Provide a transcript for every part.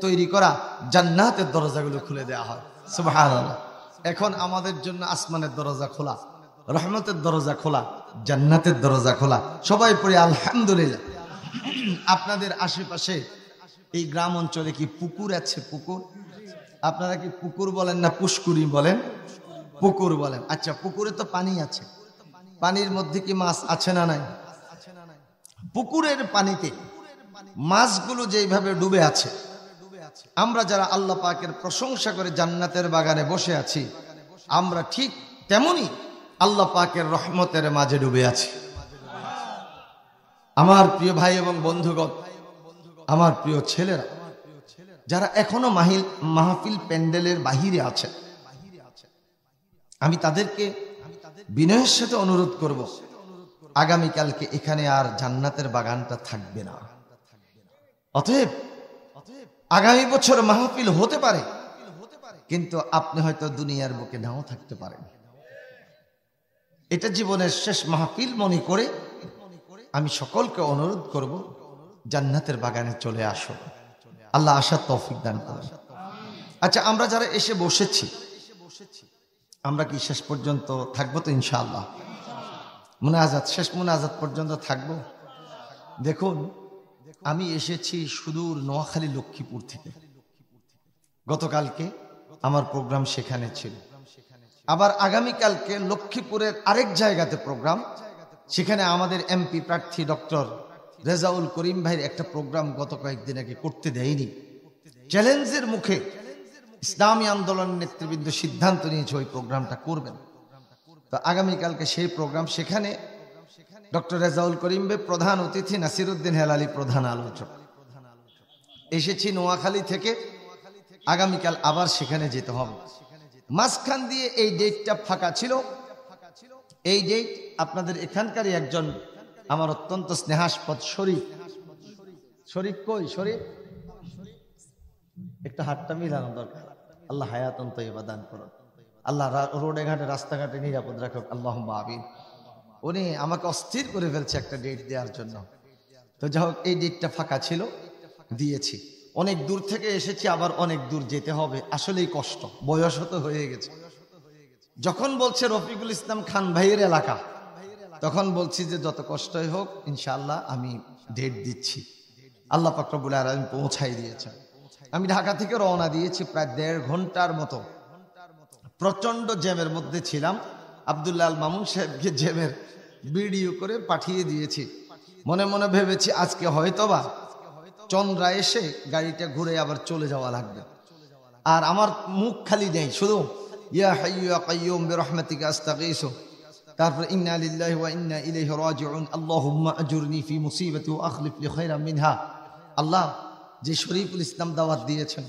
তৈরি করা জান্নাতের দরজাগুলো খুলে দেওয়া হয়। সুবহানাল্লাহ। এখন আমাদের জন্য আসমানের দরজা খোলা, রহমতের দরজা খোলা, জান্নাতের দরজা খোলা। সবাই পড়ে আলহামদুলিল্লাহ। আপনাদের আশেপাশে এই গ্রাম অঞ্চলে কি পুকুর আছে? পুকুর আপনারা কি পুকুর বলেন না পুষ্কুরি বলেন? পুকুর বলেন। আচ্ছা, পুকুরে তো পানি আছে, পানির মধ্যে কি মাছ আছে না নাই? পুকুরের পানিতে মাছগুলো যেইভাবে ডুবে আছে, আমরা যারা আল্লাহ পাকের প্রশংসা করে জান্নাতের বাগানে বসে আছি, আমরা ঠিক তেমনি আল্লাহ পাকের রহমতের মাঝে ডুবে আছি। আমার প্রিয় ভাই এবং বন্ধুগণ, আমার প্রিয় ছেলেরা যারা এখনো মাহফিল প্যান্ডেলের বাহিরে আছে, আমি তাদেরকে বিনয়ের সাথে অনুরোধ করব, আগামীকালকে এখানে আর জান্নাতের বাগানটা থাকবে না। অতএব আগামী বছর মাহফিল হতে পারে, কিন্তু আপনি হয়তো দুনিয়ার বুকে নাও থাকতে পারেন। এটা জীবনের শেষ মাহফিল মনে করে আমি সকলকে অনুরোধ করব, জান্নাতের বাগানে চলে আসো। আল্লাহ আসার তৌফিক দান করুন। আচ্ছা, আমরা যারা এসে বসেছি, আমরা কি শেষ পর্যন্ত থাকবো তো ইনশাআল্লাহ? মুনাজাত, শেষ মুনাজাত পর্যন্ত থাকবো। দেখুন, আমি এসেছি সুদূর নোয়াখালী লক্ষ্মীপুর থেকে। গতকালকে আমার প্রোগ্রাম সেখানে ছিল, আবার আগামীকালকে লক্ষ্মীপুরের আরেক জায়গাতে প্রোগ্রাম। সেখানে আমাদের এমপি প্রার্থী ডক্টর রেজাউল করিম ভাইয়ের একটা প্রোগ্রাম গত কয়েকদিন আগে করতে দেয়নি। চ্যালেঞ্জের মুখে ইসলামী আন্দোলন নেতৃবৃন্দ সিদ্ধান্ত নিয়েছে ওই প্রোগ্রামটা করবেন। তো আগামীকালকে সেই প্রোগ্রাম, সেখানে ডক্টর রেজাউল করিম ভাই প্রধান অতিথি, নাসিরউদ্দিন হেলালি প্রধান আলোচক। এসেছি নোয়াখালী থেকে, আগামীকাল আবার সেখানে যেতে হবে। মাঝখান দিয়ে এই ডেটটা ফাঁকা ছিল। এই ডেট আপনাদের এখানকারই একজন আমার অত্যন্ত স্নেহাস্পদ শরীফ, কই শরীফ, একটা হাতটা মিলানো দরকার। আল্লাহ হায়াতুন তাইয়্যিবা দান করুন, আল্লাহ রোডে ঘাটে রাস্তাঘাটে নিরাপদ রাখুক, আল্লাহুম্মা আমিন। উনি আমাকে অস্থির করে ফেলছে একটা ডেট দেওয়ার জন্য। তো যাই হোক, এই ডেটটা ফাঁকা ছিল, দিয়েছি। অনেক দূর থেকে এসেছি, আবার অনেক দূর যেতে হবে। আসলেই কষ্ট, বয়স তো হয়ে গেছে। যখন বলছে রফিকুল ইসলাম খান ভাইয়ের এলাকা, তখন বলছি যে যত কষ্টই হোক ইনশাআল্লাহ আমি ডেট দিচ্ছি। আল্লাহ পাক রব্বুল আলামিন পৌঁছাই দিয়েছেন। আমি ঢাকা থেকে রওনা দিয়েছি, প্রায় 1.5 ঘন্টার মতো প্রচন্ড জ্যামের মধ্যে ছিলাম। আব্দুল্লাহ আল মামুন সাহেবকে জ্যামের ভিডিও করে পাঠিয়ে দিয়েছি। মনে মনে ভেবেছি আজকে হয়তোবা চন্দ্রা এসে গাড়িটা ঘুরে আবার চলে যাওয়া লাগবে। আর আমার মুখ খালি নেই, শুধু ইয়া হাইয়্যু ইয়া কাইয়্যুম বিরহমাতিকা আস্তাগীসু, তারপর ইন্না লিল্লাহি ওয়া ইন্না ইলাইহি রাজিউন, আল্লাহুম্মা আজুরনি ফি মুসিবাতি ওয়া আখলিফ লি খায়রাম মিনহা। আল্লাহ, যে শরীফুল ইসলাম দাওয়াত দিয়েছেন,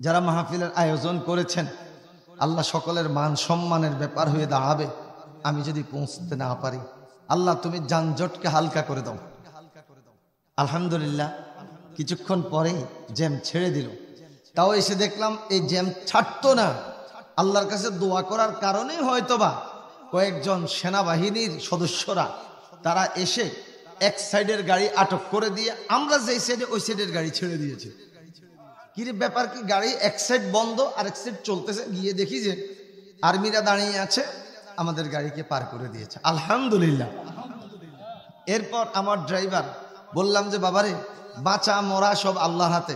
যারা মাহফিলের আয়োজন করেছেন, আল্লাহ সকলের মান সম্মানের ব্যাপার হয়ে দাঁড়াবে আমি যদি পৌঁছতে না পারি। আল্লাহ তুমি যানজটকে হালকা করে দাও। আলহামদুলিল্লাহ, কিছুক্ষণ পরেই জ্যাম ছেড়ে দিল। তাও এসে দেখলাম এই জ্যাম ছাড়তো না। আল্লাহর কাছে দোয়া করার কারণেই হয়তোবা কয়েকজন সেনাবাহিনীর সদস্যরা তারা এসে এক সাইডের গাড়ি আটক করে দিয়ে আমরা যেই সাইডে ওই সাইডের গাড়ি ছেড়ে দিয়েছে। কিরে ব্যাপার কি, গাড়ি এক সাইড বন্ধ আর এক সাইড চলতেছে, গিয়ে দেখি যে আর্মিরা দাঁড়িয়ে আছে, আমাদের গাড়িকে পার করে দিয়েছে। আলহামদুলিল্লাহ। এরপর আমার ড্রাইভার বললাম যে বাবারে, বাঁচা মরা সব আল্লাহর হাতে,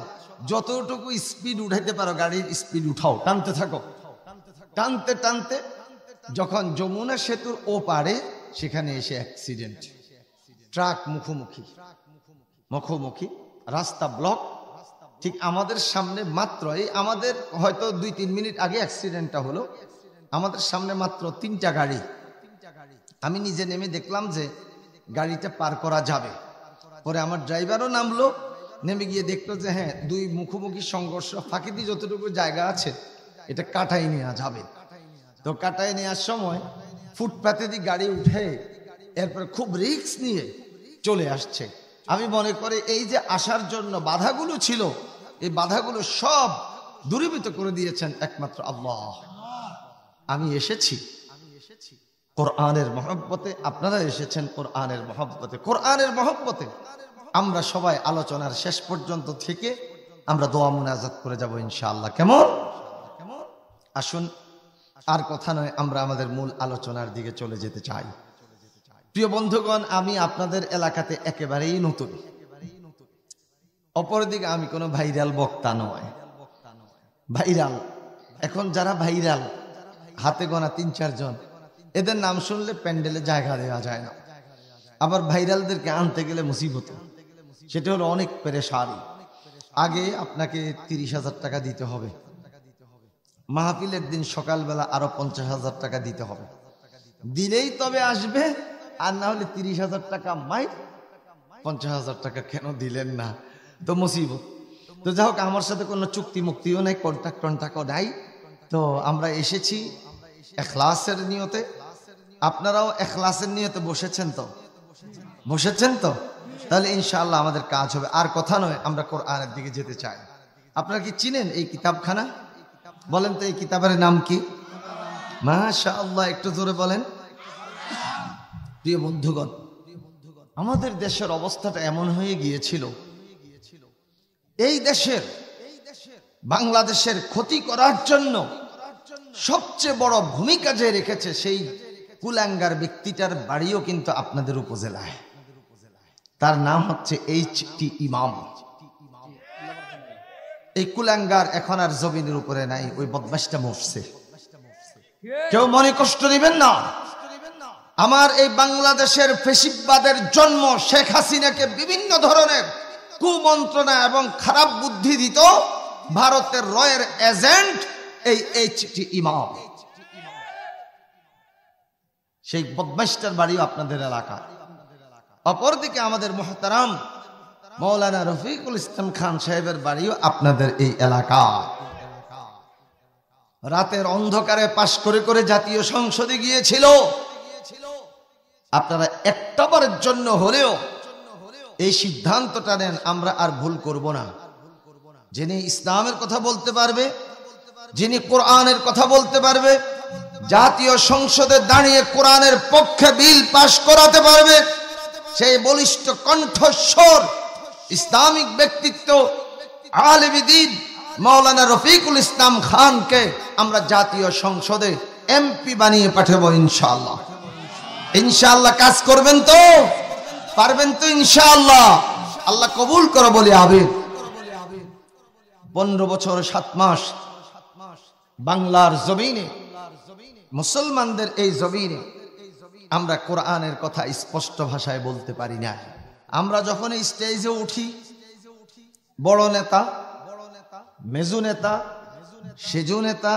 যতটুকু স্পিড উঠাইতে পারো গাড়ির স্পিড উঠাও, টানতে থাকো। টানতে টানতে যখন যমুনা সেতুর ও পারে, সেখানে এসে অ্যাক্সিডেন্ট। ট্রাক মুখোমুখি, রাস্তা ব্লক। ঠিক আমাদের সামনে মাত্র, এই আমাদের হয়তো 2-3 মিনিট আগে অ্যাক্সিডেন্টটা হলো, আমাদের সামনে মাত্র 3টা গাড়ি। আমি নিজে নেমে দেখলাম যে গাড়িটা পার করা যাবে। পরে আমার ড্রাইভারও নামলো, নেমে গিয়ে দেখলো যে হ্যাঁ, 2 মুখোমুখি সংঘর্ষ, ফাঁকি দিয়ে যতটুকু জায়গা আছে এটা কাটাই নেওয়া যাবে। তো কাটাই নেওয়ার সময় ফুটপাতে দিয়ে গাড়ি উঠে এরপর খুব রিস্ক নিয়ে চলে আসছে। আমি মনে করি এই যে আসার জন্য বাধাগুলো ছিল, এই বাধাগুলো সব দূরীভূত করে দিয়েছেন একমাত্র আল্লাহ। আমি এসেছি কোরআনের মহব্বতে, আপনারা এসেছেন কোরআনের মহব্বতে। কোরআনের মহব্বতে আমরা সবাই আলোচনার শেষ পর্যন্ত থেকে আমরা দোয়া মুনাজাত করে যাব ইনশাআল্লাহ। কেমন? আসুন, আর কথা নয়, আমরা আমাদের মূল আলোচনার দিকে চলে যেতে চাই। প্রিয় বন্ধুগণ, আমি আপনাদের এলাকাতে একেবারেই নতুন। অপরদিকে আমি কোনো ভাইরাল বক্তা নয়। ভাইরাল, এখন যারা ভাইরাল হাতে গোনা ৩-৪ জন, এদের নাম শুনলে প্যান্ডেলে জায়গা দেওয়া যায় না। আবার ভাইরালদেরকে আনতে গেলে মুসিবত, সেটা হলো অনেক পেরেশানি। আগে আপনাকে ৩০,০০০ টাকা দিতে হবে, মাহফিলের দিন সকালবেলা আরো ৫০,০০০ টাকা দিতে হবে, দিলেই তবে আসবে। আর না হলে ৩০,০০০ টাকা মাইক, ৫০,০০০ টাকা কেন দিলেন না, তো মুসিবত। তো যাই হোক, আমার সাথে কোনো চুক্তি মুক্তিও নাই, কন্ট্রাক্টও নাই। তো আমরা এসেছি এখলাসের নিয়তে। আপনারাও এখলাসের নিয়তে বসেছেন তো? বসেছেন তো? তাহলে ইনশাআল্লাহ আমাদের কাজ হবে। আর কথা নয়, আমরা কোরআনের দিকে যেতে চাই। আপনারা কি চিনেন এই কিতাবখানা? বলেন তো এই কিতাবের নাম কি? মাশাআল্লাহ, একটু জোরে বলেন। প্রিয় বন্ধুগণ, আমাদের দেশের অবস্থাটা এমন হয়ে গিয়েছিল, এই দেশের বাংলাদেশের ক্ষতি করার জন্য সবচেয়ে বড় ভূমিকা যে রেখেছে, সেই কুলাঙ্গার ব্যক্তিটার বাড়িও কিন্তু আপনাদের উপজেলায়। তার নাম হচ্ছে এইচ.টি. ইমাম। এই কুলাঙ্গার এখন আর জমিনের উপরে নাই, ওই বদমাশটা মরছে। কেউ মনে কষ্ট নেবেন না। আমার এই বাংলাদেশের ফ্যাসিবাদের জন্ম শেখ হাসিনাকে বিভিন্ন ধরনের কুমন্ত্রণা এবং খারাপ বুদ্ধি দিত ভারতের রয়ের এজেন্ট এই এইচ.টি. ইমাম। সেই বদমাশটার বাড়িও আপনাদের এলাকা। অপরদিকে আমাদের মুহতারাম মৌলানা রফিকুল ইসলাম খান সাহেবের বাড়িও আপনাদের এই এলাকা। রাতের অন্ধকারে পাশ করে করে জাতীয় সংসদে গিয়েছিল। আপনারা একটা বারের জন্য হলেও এই সিদ্ধান্তটা নেন, আমরা আর ভুল করব না। যিনি ইসলামের কথা বলতে পারবে, যিনি কোরআনের কথা বলতে পারবে, জাতীয় সংসদে দাঁড়িয়ে কোরআনের পক্ষে বিল পাশ করাতে পারবে, সেই বলিষ্ঠ কণ্ঠস্বর ইসলামিক ব্যক্তিত্ব আলেমে দ্বীন মাওলানা রফিকুল ইসলাম খানকে আমরা জাতীয় সংসদে এমপি বানিয়ে পাঠাবো ইনশাআল্লাহ। ইনশাআল্লাহ কাজ করবেন তো? পারবেন তো ইনশাআল্লাহ? আল্লাহ কবুল করো বলি আমিন। 15 বছর 7 মাস বাংলার জমিনে, মুসলমানদের এই জমিনে আমরা কোরআনের কথা স্পষ্ট ভাষায় বলতে পারি না। আমরা যখন এই স্টেজে উঠি, বড় নেতা, মেজু নেতা, সেজু নেতা,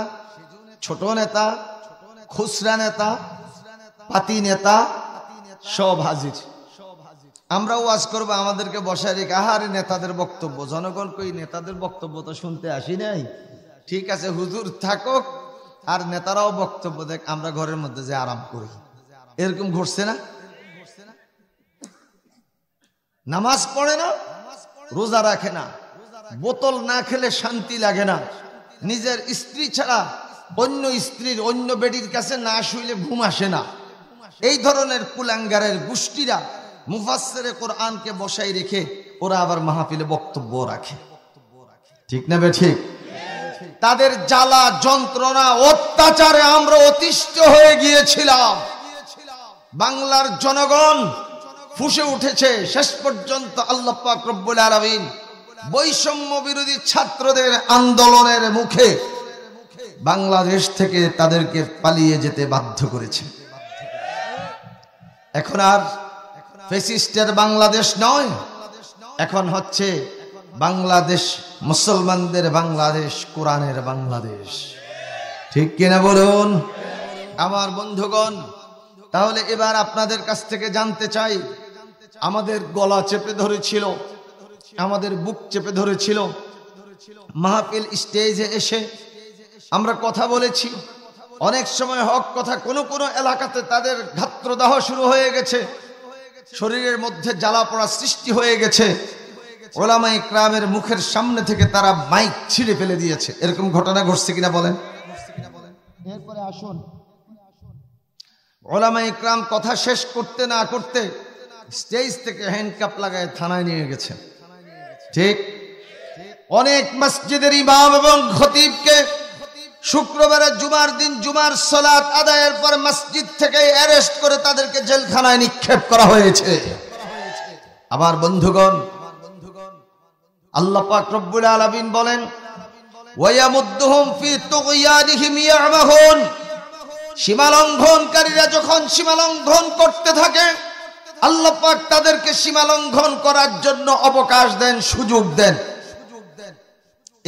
ছোট নেতা, খুচরা নেতা, পাতি নেতা সব হাজির। আমরা ওয়াজ করবো, আমাদেরকে বসায় রেখে আহারে নেতাদের বক্তব্য, জনগণ কই নেতাদের বক্তব্য তো শুনতে আসি নাই। ঠিক আছে, হুজুর থাকুক আর নেতারাও বক্তব্য দেখ, আমরা ঘরের মধ্যে যে আরাম করি। এরকম ঘটছে না? নামাজ পড়ে না, রোজা রাখে না, বোতল না খেলে শান্তি লাগে না, নিজের স্ত্রী ছাড়া অন্য স্ত্রীর অন্য বেডির কাছে না শুইলে ঘুম আসে না। এই ধরনের কুলাঙ্গারের গোষ্ঠীরা মুফাসসিরে কোরআনকে বসাই রেখে ওরা আবার মাহফিলে বক্তব্য রাখে। ঠিক না বে ঠিক? তাদের জ্বালা যন্ত্রণা অত্যাচারে আমরা অতিষ্ঠ হয়ে গিয়েছিলাম। বাংলার জনগণ ফুঁসে উঠেছে। শেষ পর্যন্ত আল্লাহ পাক রব্বুল আলামিন বৈষম্য বিরোধী ছাত্রদের আন্দোলনের মুখে বাংলাদেশ থেকে তাদেরকে পালিয়ে যেতে বাধ্য করেছে। এখন আর ফ্যাসিস্টের বাংলাদেশ নয়, এখন হচ্ছে বাংলাদেশ মুসলমানদের বাংলাদেশ, কোরআনের বাংলাদেশ। ঠিক কিনা বলুন আমার বন্ধুগণ? তাহলে এবার আপনাদের কাছ থেকে জানতে চাই, আমাদের গলা চেপে ধরেছিল, আমাদের বুক চেপে ধরেছিল, মাহফিল স্টেজে এসে আমরা কথা বলেছি। অনেক সময় হক কথা, কোনো কোনো এলাকাতে তাদের ঘাত্রদাহ শুরু হয়ে গেছে, শরীরের মধ্যে জ্বালা পোড়া সৃষ্টি হয়ে গেছে। ওলামা ইকরামের মুখের সামনে থেকে তারা মাইক ছিঁড়ে ফেলে দিয়েছে। এরকম ঘটনা ঘটছে কিনা বলেন? এরপরে আসুন, ওলামা ইকরাম কথা শেষ করতে না করতে স্টেজ থেকে হ্যান্ডকাপ লাগায় থানায় নিয়ে গেছে। ঠিক, অনেক মসজিদের ইমাম এবং খতিবকে শুক্রবারে জুমার দিন জুমার সালাত আদায়ের পর মসজিদ থেকে অ্যারেস্ট করে তাদেরকে জেলখানায় নিক্ষেপ করা হয়েছে। আমার বন্ধুগণ, আল্লাহ পাক রব্বুল আলামিন বলেন, ওয়ায়ামুদ্দুহুম ফি তুগয়ানিহিম ইয়ামাহুন, সীমালঙ্ঘনকারীরা যখন সীমালঙ্ঘন করতে থাকে আল্লাহ পাক তাদেরকে সীমালঙ্ঘন করার জন্য অবকাশ দেন, সুযোগ দেন।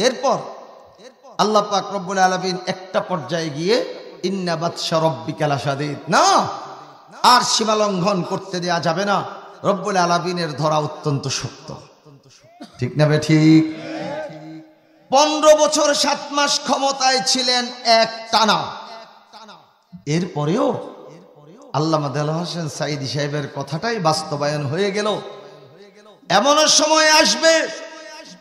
এরপর আল্লাহ পাক রব্বুল আলামিন একটা পর্যায়ে গিয়ে ইন্না বাতশা রাব্বিকা লাশাদীদ, না আর সীমালঙ্ঘন করতে দেয়া যাবে না, রব্বুল আলামিনের ধরা অত্যন্ত শক্ত। ঠিক না বে ঠিক? 15 বছর 7 মাস ক্ষমতায় ছিলেন এক টানা। এরপরেও আল্লামা দেলোয়ার হোসেন সাঈদী সাহেবের কথাটাই বাস্তবায়ন হয়ে গেল। এমন সময় আসবে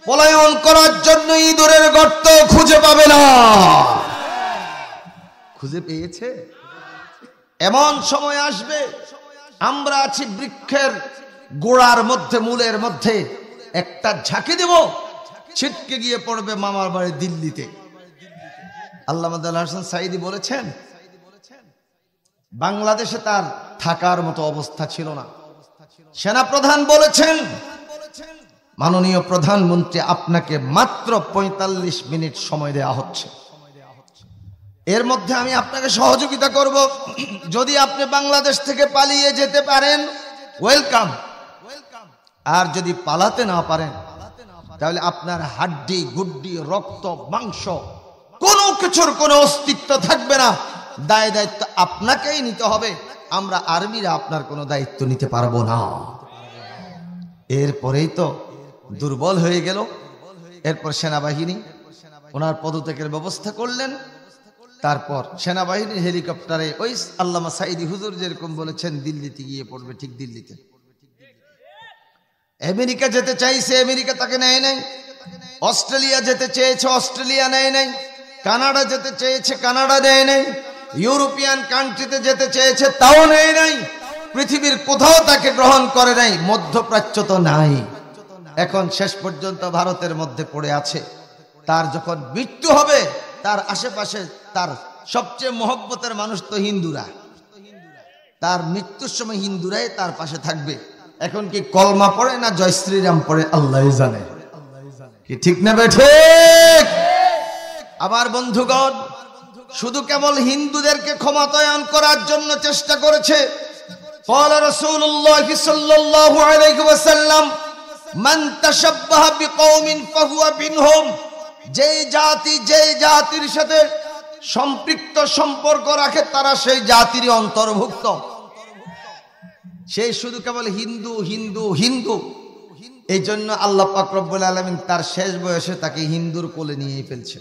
পলায়ন করার জন্য ইঁদুরের গর্ত খুঁজে পাবে না। খুঁজে পেয়েছে? এমন সময় আসবে আমরা আছি বৃক্ষের গোড়ার মধ্যে, মূলের মধ্যে, একটা ঝাঁকি দেব, ছিটকে গিয়ে পড়বে মামার বাড়ি দিল্লিতে। আল্লামা দেলোয়ার হোসেন সাঈদী বলেছেন, বাংলাদেশে তার থাকার মতো অবস্থা ছিল না। সেনাপ্রধান বলেছেন, মাননীয় প্রধানমন্ত্রী আপনাকে মাত্র 45 মিনিট সময় দেওয়া হচ্ছে, এর মধ্যে আমি আপনাকে সহযোগিতা করব। যদি আপনি বাংলাদেশ থেকে পালিয়ে যেতে পারেন ওয়েলকাম, আর যদি পালাতে না পারেন তাহলে আপনার হাড্ডি গুড্ডি রক্ত মাংস কোনো কিছুর কোনো অস্তিত্ব থাকবে না, দায় দায়িত্ব আপনাকেই নিতে হবে, আমরা আর্মিরা আপনার কোনো দায়িত্ব নিতে পারবো না। এরপরেই তো দুর্বল হয়ে গেল। এরপর সেনাবাহিনী ওনার পদত্যাগের ব্যবস্থা করলেন। তারপর সেনাবাহিনীর হেলিকপ্টারে ওই আল্লামা সাঈদী হুজুর যেরকম বলেছেন দিল্লিতে গিয়ে পড়বে, ঠিক দিল্লিতে। আমেরিকা যেতে চাইছে, আমেরিকা তাকে নেয় নাই। অস্ট্রেলিয়া যেতে চেয়েছে, অস্ট্রেলিয়া নেয় নাই। কানাডা যেতে চেয়েছে, কানাডা নেয় নাই। ইউরোপিয়ান কান্ট্রিতে যেতে চেয়েছে, তাও নেয় নাই। পৃথিবীর কোথাও তাকে গ্রহণ করে নাই। মধ্যপ্রাচ্য তো নাই। এখন শেষ পর্যন্ত ভারতের মধ্যে পড়ে আছে। তার যখন মৃত্যু হবে তার আশেপাশে তার সবচেয়ে মহব্বতের মানুষ তো হিন্দুরা, তার মৃত্যুর সময় হিন্দুরাই তার পাশে থাকবে। এখন কি কলমা পড়ে না জয় শ্রীরাম পড়ে আল্লাহ জানে, কি ঠিক না ঠিক? আমার বন্ধুগণ, শুধু কেবল হিন্দুদেরকে ক্ষমতায়ন করার জন্য চেষ্টা করেছে। قال رسول الله صلى الله عليه وسلم من تشبه بقوم فهو منهم, যে জাতি যে জাতির সাথে সম্পৃক্ত সম্পর্ক রাখে তারা সেই জাতির অন্তর্ভুক্ত। সে শুধু কেবল হিন্দু হিন্দু হিন্দু। এই জন্য আল্লাহ পাক রব্বুল আলামিন তার শেষ বয়সে তাকে হিন্দুর কোলে নিয়ে ফেলছে।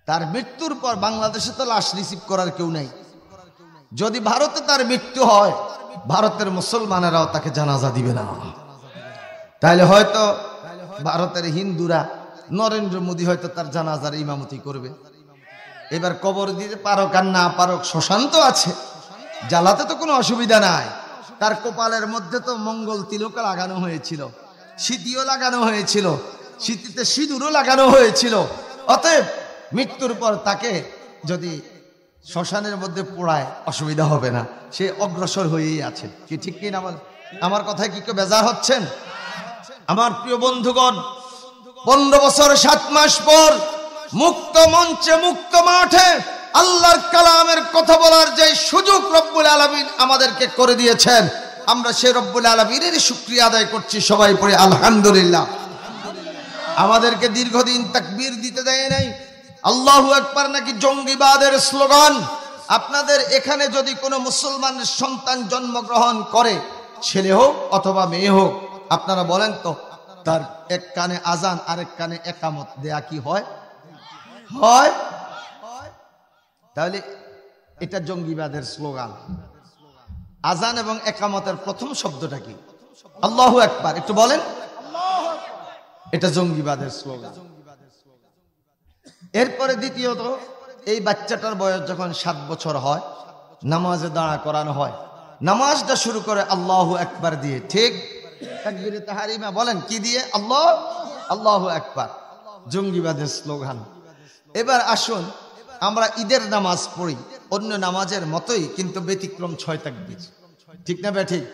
তার মৃত্যুর পর বাংলাদেশে তো লাশ রিসিভ করার কেউ নাই। যদি ভারতে তার মৃত্যু হয় ভারতের মুসলমানেরাও তাকে জানাজা দিবে না। তাহলে হয়তো ভারতের হিন্দুরা নরেন্দ্র মোদী হয়তো তার জানাজার ইমামতি করবে। এবার কবর দিতে পারক আর না পারক, শ্মশান তো আছে, জ্বালাতে তো কোনো অসুবিধা নাই। তার কপালের মধ্যে তো মঙ্গল তিলক লাগানো হয়েছিল, সিঁথিও লাগানো হয়েছিল, সিঁথিতে সিঁদুরও লাগানো হয়েছিল। অতএব মৃত্যুর পর তাকে যদি শ্মশানের মধ্যে পোড়ায় অসুবিধা হবে না, সে অগ্রসর হয়েই আছে। কি ঠিক কিনা? আমার কথায় কি কেউ বেজার হচ্ছেন? আমার প্রিয় বন্ধুগণ, 15 বছর 7 মাস পর মুক্ত মঞ্চে মুক্ত মাঠে আল্লাহর কালামের কথা বলার যে সুযোগ রব্বুল আলামিন আমাদেরকে করে দিয়েছেন, আমরা সেই রব্বুল আলামিনের শুকরিয়া আদায় করছি। সবাই পড়ে আলহামদুলিল্লাহ। আমাদেরকে দীর্ঘদিন তাকবীর দিতে দেয় নাই। আল্লাহু আকবার নাকি জঙ্গিবাদের স্লোগান। আপনাদের এখানে যদি কোনো মুসলমানের সন্তান জন্মগ্রহণ করে, ছেলে হোক অথবা মেয়ে হোক, আপনারা বলেন তো তার এক কানে আজান আরেক কানে একামত দেয়া কি হয়? হয়। তাহলে এটা জঙ্গিবাদের স্লোগান। আজান এবং একামতের প্রথম শব্দটা কি? আল্লাহু আকবার। একটু বলেন। এটা জঙ্গিবাদের স্লোগান। এরপরে দ্বিতীয়ত, এই বাচ্চাটার বয়স যখন 7 বছর হয় নামাজে দাঁড়া করানো হয়। নামাজটা শুরু করে আল্লাহু আকবার দিয়ে, ঠিক? তাকবীরে তাহরিমা বলেন কি দিয়ে? আল্লাহ আল্লাহু আকবার, জঙ্গিবাদের স্লোগান। এবার আসুন আমরা ঈদের নামাজ পড়ি অন্য নামাজের মতোই, কিন্তু ব্যতিক্রম 6 তাকবীর, ঠিক না ঠিক?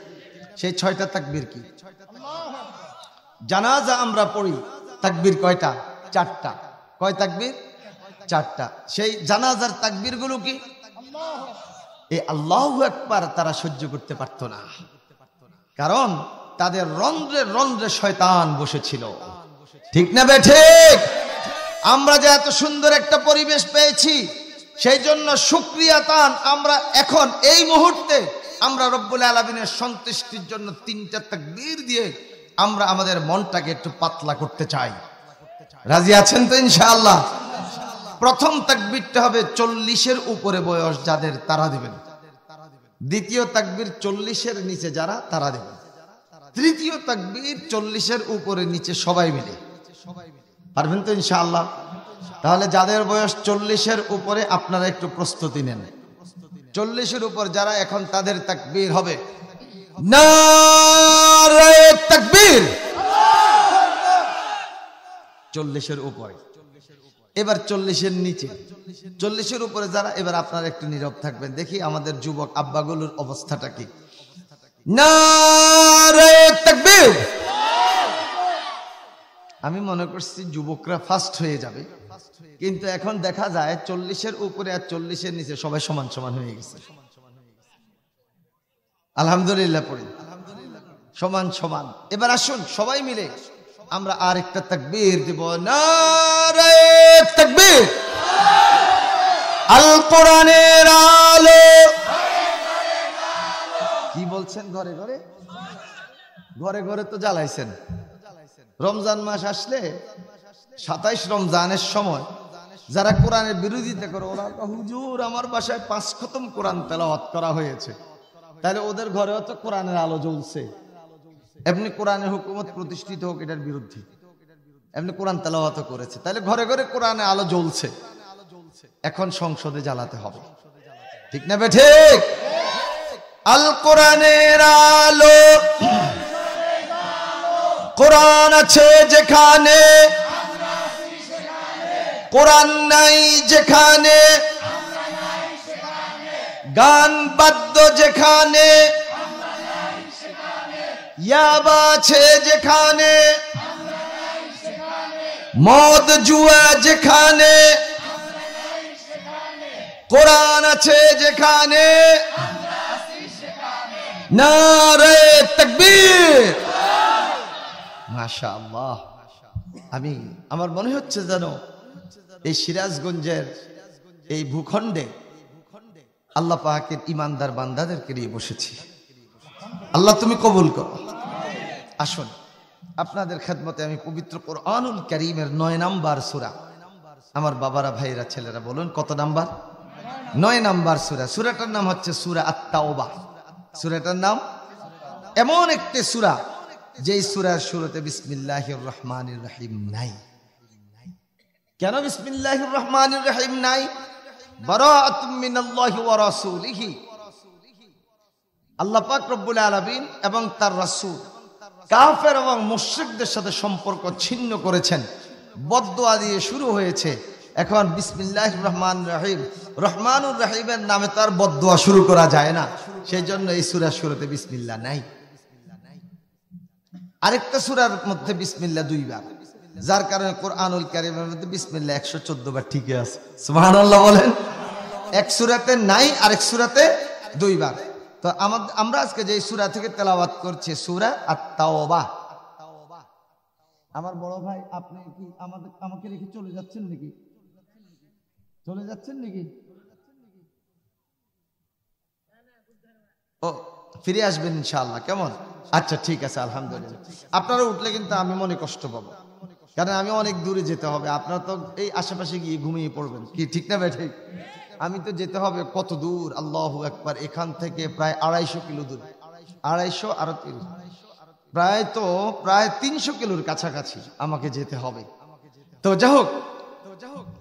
সেই 6টা তাকবীর কি? জানাজা আমরা পড়ি তাকবীর কয়টা? 4টা। কয় তাকবীর? 4টা। সেই জানাজার তাকবীর গুলো কি? এই আল্লাহু আকবার তারা সহ্য করতে পারতো না, কারণ তাদের রন্ধ্রে রন্ধ্রে শয়তান বসেছিল, ঠিক না ঠিক? আমরা যে এত সুন্দর একটা পরিবেশ পেয়েছি, সেই জন্য শুকরিয়া তান আমরা এখন এই মুহূর্তে আমরা রব্বুল আলামিনের সন্তুষ্টির জন্য 3টা তাকবীর দিয়ে আমরা আমাদের মনটাকে একটু পাতলা করতে চাই। রাজি আছেন তো ইনশাআল্লাহ? প্রথম তাকবীরটা হবে 40-এর উপরে বয়স যাদের, তারা দিবেন। দ্বিতীয় তাকবীর 40-এর নিচে যারা, তারা দিবেন। তৃতীয় তাকবীর 40-এর উপরে নিচে সবাই মিলে। পারবেন তো ইনশাআল্লাহ? তাহলে যাদের বয়স 40-এর উপরে আপনারা একটু প্রস্তুতি নেন। 40-এর উপর যারা, এখন তাদের তাকবীর হবে নারে তাকবীর। 40-এর উপরে। এবার 40-এর নিচে, 40-এর উপরে যারা, এবার আপনারা একটু নীরব থাকবেন, দেখি আমাদের যুবক আব্বাগুলোর অবস্থাটা কি। নারে তাকবীর। আমি মনে করছি যুবকরা ফার্স্ট হয়ে যাবে, কিন্তু এখন দেখা যায় 40-এর উপরে আর 40-এর নিচে সবাই সমান সমান হয়ে গেছে। আলহামদুলিল্লাহ পড়ি, সমান সমান। এবার আসুন সবাই মিলে আমরা আর একটা তাকবীর দিব, নারে তাকবীর। আল কোরআনের আলো। কি বলছেন? ঘরে ঘরে, ঘরে ঘরে তো জ্বালাইছেন। রমজান মাস আসলে 27 রমজানের সময় যারা কোরআনের বিরোধিতা করে, ওরা হুজুর আমার বাসায় 5 খতম কোরআন তেলাওয়াত করা হয়েছে, তাহলে ওদের ঘরেও তো কোরআনের আলো জ্বলছে। এমনি কোরআনের হুকুমত প্রতিষ্ঠিত হোক এটার বিরুদ্ধে, এমনি কোরআন তেলাওয়াত করেছে, তাহলে ঘরে ঘরে কোরআনের আলো জ্বলছে। এখন সংসদে জ্বালাতে হবে, ঠিক না ঠিক? আল কোরআনের আলো। কোরআন আছে যেখানে, কোরআন নাই যেখানে, গান বাদ্য যেখানে, ইয়াবা আছে যেখানে, মদ জুয়া যেখানে, কোরআন আছে যেখানে, নারে তাকবীর। মাশাআল্লাহ। আমি, আমার মনে হচ্ছে যেন এই সিরাজগঞ্জের এই ভূখণ্ডে আল্লাহ পাকের ইমানদার বান্দাদেরকে নিয়ে বসেছি। আল্লাহ তুমি কবুল করো। আসুন আপনাদের খেদমতে আমি পবিত্র কোরআনুল কারীমের 9 নাম্বার সূরা, আমার বাবারা ভাইরা ছেলেরা বলুন কত নাম্বার? 9 নাম্বার সূরা। সূরাটার নাম হচ্ছে সূরা আত-তাওবা। সূরাটার নাম এমন একটি সূরা যেই সূরার শুরুতে বিসমিল্লাহির রহমানির রহিম নাই। কেন বিসমিল্লাহির রহমানির রহিম নাই? বারাআতুম মিনাল্লাহি ওয়া রাসূলিহি। আল্লাহ পাক রব্বুল আলামিন এবং তার রাসূল কাফের এবং মুশরিকদের সাথে সম্পর্ক ছিন্ন করেছেন, বদদুয়া দিয়ে শুরু হয়েছে। এখন বিসমিল্লাহির রহমানির রহিম, রহমানুর রহিমের নামে তার বদদুয়া শুরু করা যায় না, সেই জন্য এই সূরার শুরুতে বিসমিল্লাহ নাই। আরেকটা সূরার মধ্যে বিসমিল্লাহ 2 বার, যার কারণে কোরআনুল কারীমের মধ্যে বিসমিল্লাহ 114 বার ঠিকই আছে। সুবহানাল্লাহ বলেন। এক সূরাতে নাই, আরেক সূরাতে 2 বার। তো আমরা আজকে যে সূরা থেকে তেলাওয়াত করছি সূরা আত-তাওবা। আমার বড় ভাই, আপনি কি আমাকে রেখে চলে যাচ্ছেন নাকি? চলে যাচ্ছেন নাকি? ও ফিরে আসবেন ইনশাআল্লাহ, কেমন? আচ্ছা ঠিক আছে, আলহামদুলিল্লাহ। আপনারা উঠলে কিন্তু আমি মনে কষ্ট পাবো, কারণ আমি অনেক দূরে যেতে হবে। আপনারা তো এই আশেপাশে গিয়ে ঘুমিয়ে পড়বেন, কি ঠিক না ভাই? ঠিক। আমি তো যেতে হবে কত দূর, আল্লাহু আকবার, এখান থেকে প্রায় 250 কিলো দূর। 250 আর 3, প্রায় 300 কিলোর কাছাকাছি আমাকে যেতে হবে। তো যাই হোক,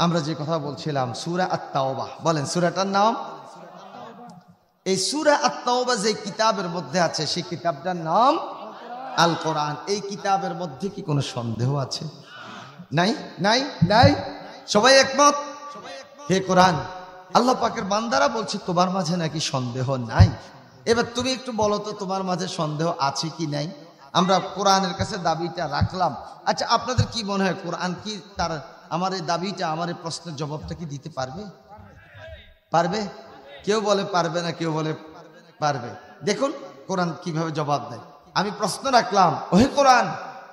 আমরা যে কথা বলছিলাম সূরা আত-তাওবা, বলেন সূরাটার নাম। এই সূরা আত-তাওবা যে কিতাবের মধ্যে আছে সেই কিতাবটার নাম আল কোরআন, এই কিতাবের মধ্যে কি কোনো সন্দেহ আছে? নাই নাই নাই, সবাই একমত? হে কোরআন, আল্লাহ পাকের বান্দারা বলছে তোমার মাঝে নাকি সন্দেহ নাই। এবার তুমি একটু বলো তো তোমার মাঝে সন্দেহ আছে কি নাই? আমরা কোরআনের কাছে দাবিটা রাখলাম। আচ্ছা, আপনাদের কি মনে হয় কোরআন কি তার আমার এই দাবিটা, আমার এই প্রশ্নের জবাবটা কি দিতে পারবে? পারবে? কেউ বলে পারবে না, কেউ বলে পারবে। দেখুন কোরআন কিভাবে জবাব দেয়। আমি প্রশ্ন রাখলাম, ওহে কোরআন,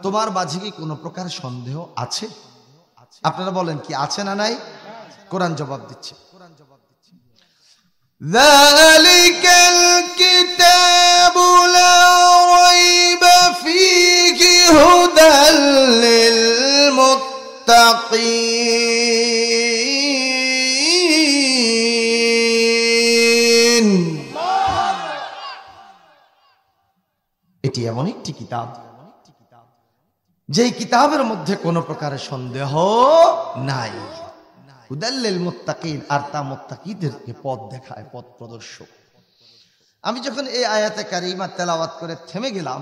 তোমার মাঝে কি কোনো প্রকার সন্দেহ আছে? আপনারা বলেন কি আছে না নাই? কোরআন জবাব দিচ্ছে, যালিকাল কিতাবু লা রাইবা ফীহি হুদাল লিল মুত্তাকিন। এটি এমন একটি কিতাব যেই কিতাবের মধ্যে কোনো প্রকারের সন্দেহ নাই। হুদাল্লিল মুত্তাকিন, আর তা মুত্তাকিদেরকে পথ দেখায়, পথ প্রদর্শক। আমি যখন এই আয়াতে কারিমা তেলাওয়াত করে থেমে গেলাম,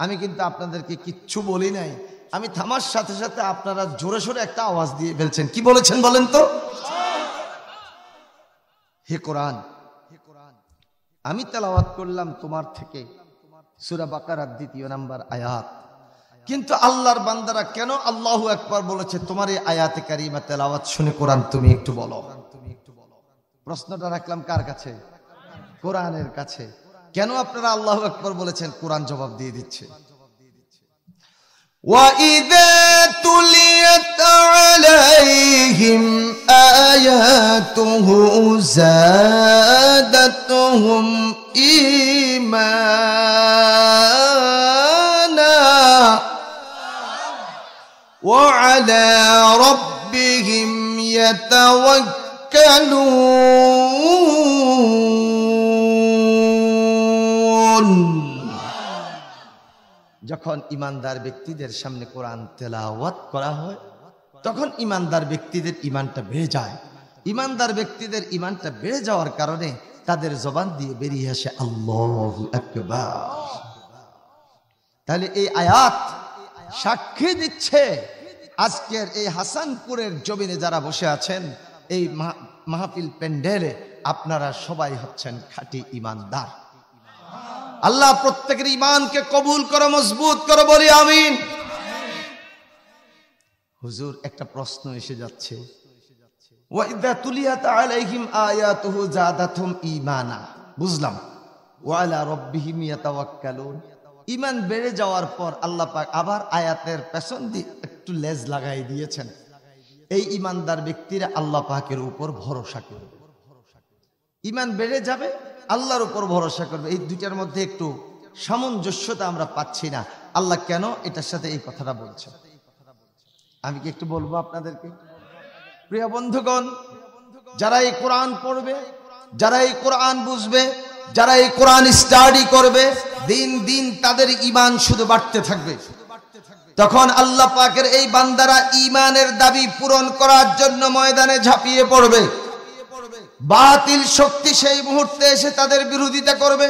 আমি কিন্তু আপনাদেরকে কিচ্ছু বলি নাই। আমি থামার সাথে সাথে আপনারা জোরে সোরে একটা আওয়াজ দিয়ে ফেলছেন। কি বলেছেন বলেন তো? হে কোরআন, আমি তেলাওয়াত করলাম তোমার থেকে সূরা বাকারার 2 নম্বর আয়াত, কিন্তু আল্লাহর বান্দারা কেন আল্লাহু আকবার বলেছে? তোমার এই আয়াতে কারিমা তেলাওয়াত শুনে কোরআন তুমি একটু বলো। প্রশ্নটা রাখলাম কার কাছে? কোরআনের কাছে। কেন আপনারা আল্লাহু আকবার বলেছেন? কোরআন জবাব দিয়ে দিচ্ছে, وَإِذَا تُلِيَتْ عَلَيْهِمْ آيَاتُهُ زَادَتْهُمْ إِيمَانًا وَعَلَى رَبِّهِمْ يَتَوَكَّلُونَ। যখন ইমানদার ব্যক্তিদের সামনে কোরআন তেলাওয়াত করা হয়, তখন ইমানদার ব্যক্তিদের ইমানটা বেড়ে যায়। ইমানদার ব্যক্তিদের ইমানটা বেড়ে যাওয়ার কারণে তাদের জবান দিয়ে বেরিয়ে আসে আল্লাহু আকবার। তাহলে এই আয়াত সাক্ষী দিচ্ছে, আজকের এই হাসানপুরের জমিনে যারা বসে আছেন এই মাহফিল প্যান্ডেলে, আপনারা সবাই হচ্ছেন খাঁটি ইমানদার। আল্লাহ প্রত্যেকের ইমানকে কবুল করো, মজবুত করো, বলি আমিন। হুজুর, একটা প্রশ্ন এসে যাচ্ছে, ওয়াইদা তুলিয়াত আলাইহিম আয়াতুহু জাদাতহুম ঈমানা, বুঝলাম, ওয়া আলা রাব্বিহিম ইয়াতাওয়াক্কালুন। ঈমান বেড়ে যাওয়ার পর আল্লাহ পাক আবার আয়াতের পেছন দিয়ে একটু লেজ লাগাই দিয়েছেন, এই ইমানদার ব্যক্তিরা আল্লাহ পাকের উপর ভরসা করবে। ঈমান বেড়ে যাবে, আল্লাহর উপর ভরসা করবে। এই দুইটার মধ্যে একটু সামঞ্জস্যতা আমরা পাচ্ছি না। আল্লাহ কেন এটার সাথে এই কথাটা বলছেন? আমি কি একটু বলবো আপনাদেরকে? প্রিয় বন্ধুগণ, যারা এই কোরআন পড়বে, যারা এই কোরআন বুঝবে, যারা এই কোরআন স্টাডি করবে, দিন দিন তাদের ঈমান শুধু বাড়তে থাকবে। তখন আল্লাহ পাকের এই বান্দারা ঈমানের দাবি পূরণ করার জন্য ময়দানে ঝাঁপিয়ে পড়বে। বাতিল শক্তি সেই মুহূর্তে এসে তাদের বিরোধিতা করবে,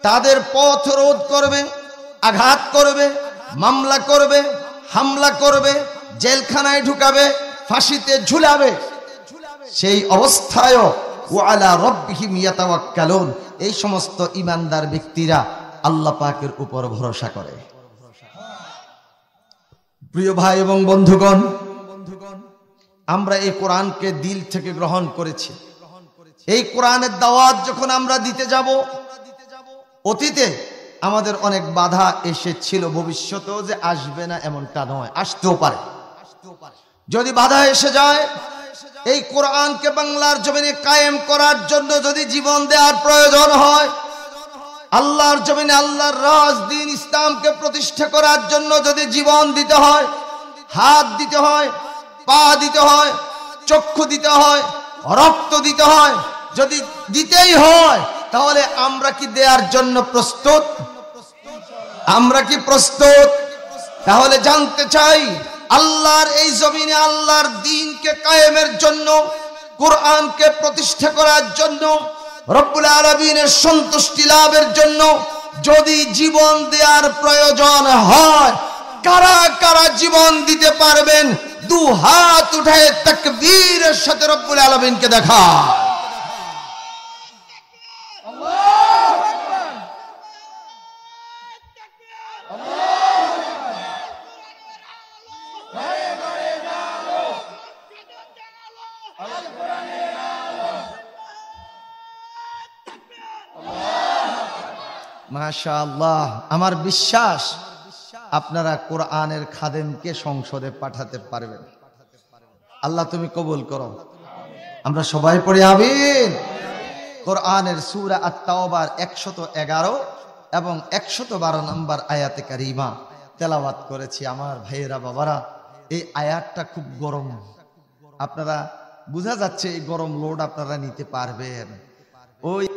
তাদের পথ রোধ করবে, আঘাত করবে, মামলা করবে, হামলা করবে, জেলখানায় ঢুকাবে, ফাঁসিতে ঝুলাবে। সেই অবস্থায়ও ওয়া আলা রাব্বিহিম ইয়াতাওয়াক্কালুন, এই সমস্ত ইমানদার ব্যক্তিরা আল্লাহ পাকের উপর ভরসা করে। প্রিয় ভাই এবং বন্ধুগণ, আমরা এই কোরআনকে দিল থেকে গ্রহণ করেছি। এই কোরআনের দাওয়াত যখন আমরা দিতে যাব, অতীতে আমাদের অনেক বাধা এসেছিল, ভবিষ্যতেও যে আসবে না এমনটা নয়, আসতেও পারে। যদি বাধা এসে যায়, এই কোরআনকে বাংলার জমিনে কায়েম করার জন্য যদি জীবন দেওয়ার প্রয়োজন হয়, আল্লাহর জমিনে আল্লাহর রাজ দ্বীন ইসলামকে প্রতিষ্ঠা করার জন্য যদি জীবন দিতে হয়, হাত দিতে হয়, পা দিতে হয়, চক্ষু দিতে হয়, রক্ত দিতে হয়, যদি দিতেই হয়, তাহলে আমরা কি দেওয়ার জন্য প্রস্তুত? আমরা কি প্রস্তুত? তাহলে জানতে চাই, আল্লাহর এই জমিনে আল্লাহর দ্বীনকে কায়েমের জন্য, কোরআনকে প্রতিষ্ঠা করার জন্য, রব্বুল আলামিনের সন্তুষ্টি লাভের জন্য যদি জীবন দেওয়ার প্রয়োজন হয়, কারা কারা জীবন দিতে পারবেন? দু হাত উঠে তাকবীরের সাথে রব্বুল আলামিনকে দেখা। মাশাআল্লাহ, আমার বিশ্বাস আপনারা কোরআনের খাদেমকে সংসদে পাঠাতে পারবেন। আল্লাহ তুমি কবুল করো। আমরা সবাই পড়ি আমিন। কোরআনের সূরা আত-তাওবার 111 এবং 112 নম্বর আয়াতে কারিমা তেলাওয়াত করেছি। আমার ভাইয়েরা বাবারা, এই আয়াতটা খুব গরম, আপনারা বোঝা যাচ্ছে এই গরম লোড আপনারা নিতে পারবেন। ওই